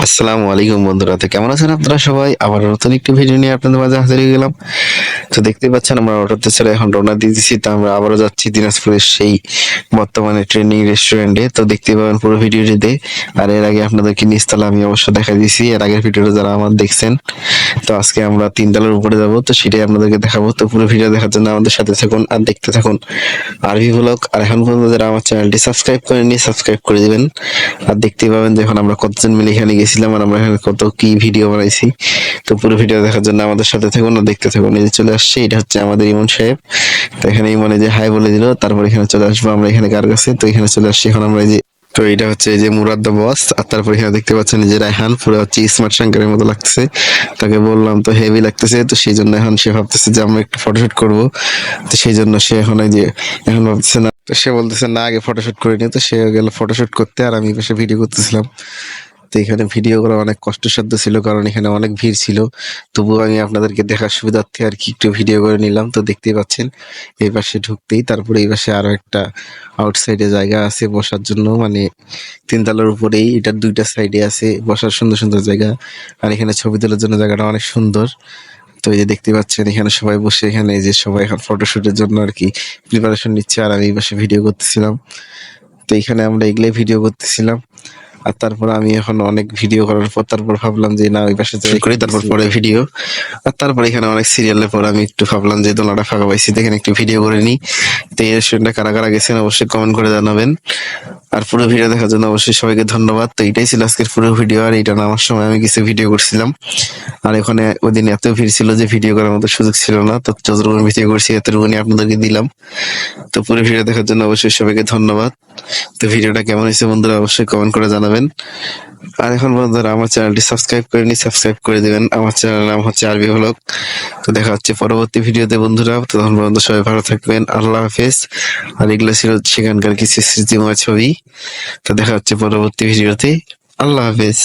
আসসালামু আলাইকুম বন্ধুরা, তো কেমন আছেন আপনারা সবাই? আবার নতুন একটি ভিডিও নিয়ে আপনাদের মাঝে হাজির হয়ে গেলাম। তো দেখতে পাচ্ছেন আমরা অটোতে ছেড়ে এখন রওনা দিয়ে দিচ্ছি। তো আমরা আবারও যাচ্ছি দিনাজপুরের সেই বর্তমানে ট্রেন্ডিং রেস্টুরেন্টে। তো দেখতে পাবেন পুরো ভিডিওটিতে। আর এর আগে আপনাদেরকে নিচতলা আমি অবশ্য দেখা দিয়েছি, এর আগের ভিডিওটা যারা আমার দেখছেন। তো আজকে আমরা তিনতলার উপরে যাব, তো সেটাই আপনাদেরকে দেখাবো। তো পুরো ভিডিও দেখার জন্য আমাদের সাথে থাকুন আর দেখতে থাকুন আরভি ব্লগ। আর এখন পর্যন্ত যারা আমার চ্যানেলটি সাবস্ক্রাইব করেননি, সাবস্ক্রাইব করে দিবেন। আর দেখতেই পাবেন যে এখন আমরা কতজন মিলে এখানে গেছিলাম আর আমরা এখানে কত কি ভিডিও বানাইছি। তো পুরো ভিডিও দেখার জন্য আমাদের সাথে থাকুন আর দেখতে থাকুন। এই যে চলে আসছে, এটা হচ্ছে আমাদের ইমন সাহেব। তো এখানে ইমনে যে হাই বলে দিল, তারপর এখানে চলে আসবো আমরা এখানে কার কাছে। তো এখানে চলে আসছি এখন আমরা। এই যে তো এটা হচ্ছে এই যে মুরাদ দা বস। আর তারপর এখানে দেখতে পাচ্ছেন যে রায়হান পুরো হচ্ছে স্মার্ট শাঙ্কারের মতো লাগতেছে। তাকে বললাম তো হেভি লাগতেছে, তো সেই জন্য এখন সে ভাবতেছে যে আমরা একটু ফটোশুট করব। তো সেই জন্য সে এখন এই যে এখন ভাবতেছে না, তো সে বলতেছে না আগে ফটোশুট করে নি। তো সে গেল ফটোশুট করতে আর আমি পাশে ভিডিও করতেছিলাম। তো এখানে ভিডিও করা অনেক কষ্টসাধ্য ছিল, কারণ এখানে অনেক ভিড় ছিল। তবুও আমি আপনাদেরকে দেখার সুবিধার্থে আর কি একটু ভিডিও করে নিলাম। তো দেখতেই পাচ্ছেন এই পাশে ঢুকতেই, তারপরে এই পাশে আরো একটা আউটসাইডে জায়গা আছে বসার জন্য, মানে তিনতলার উপরেই এটার দুইটা সাইডে আছে বসার সুন্দর সুন্দর জায়গা। আর এখানে ছবি তোলার জন্য জায়গাটা অনেক সুন্দর। তো এই যে দেখতে পাচ্ছেন এখানে সবাই বসে, এখানে এই যে সবাই এখন ফটোশুটের জন্য আর কি প্রিপারেশন নিচ্ছে, আর আমি এই পাশে ভিডিও করতেছিলাম। তো এখানে আমরা এগুলাই ভিডিও করতেছিলাম। আর তারপর আমি এখন অনেক ভিডিও করার পর তারপর ভাবলাম যে না ওই পাশে যাই করি, তারপর পরে ভিডিও। আর তারপর এখানে অনেক সিরিয়ালের পর আমি একটু ভাবলাম যে দোলাটা ফাঁকা পাইছি, এখানে একটু ভিডিও করে নিই। তো এই রেস্টুরেন্টটা কারা কারা গেছেন অবশ্যই কমেন্ট করে জানাবেন। আর পুরো ভিডিও দেখার জন্য অবশ্যই সবাইকে ধন্যবাদ। তো এটাই ছিল আজকের পুরো ভিডিও। আর এটা নামার সময় আমি কিছু ভিডিও করছিলাম। আর এখানে ওই দিন এত ভিড় ছিল যে ভিডিও করার মতো সুযোগ ছিল না। তো যতটুকু ভিডিও করছি এতটুকুনি আপনাদেরকে দিলাম। তো পুরো ভিডিও দেখার জন্য অবশ্যই সবাইকে ধন্যবাদ। তো ভিডিওটা কেমন হয়েছে বন্ধুরা অবশ্যই কমেন্ট করে জানাবেন। আর এখন বন্ধুরা আমার চ্যানেলটি সাবস্ক্রাইব করেনি, সাবস্ক্রাইব করে দিবেন। আমার চ্যানেলের নাম হচ্ছে আরবি ব্লগ। তো দেখা হচ্ছে পরবর্তী ভিডিওতে বন্ধুরা। তো তখন পর্যন্ত সবাই ভালো থাকবেন, আল্লাহ হাফেজ। আর এগুলো ছিল সেখানকার কিছু স্মৃতিময় ছবি। তো দেখা হচ্ছে পরবর্তী ভিডিওতে। আল্লাহ হাফেজ।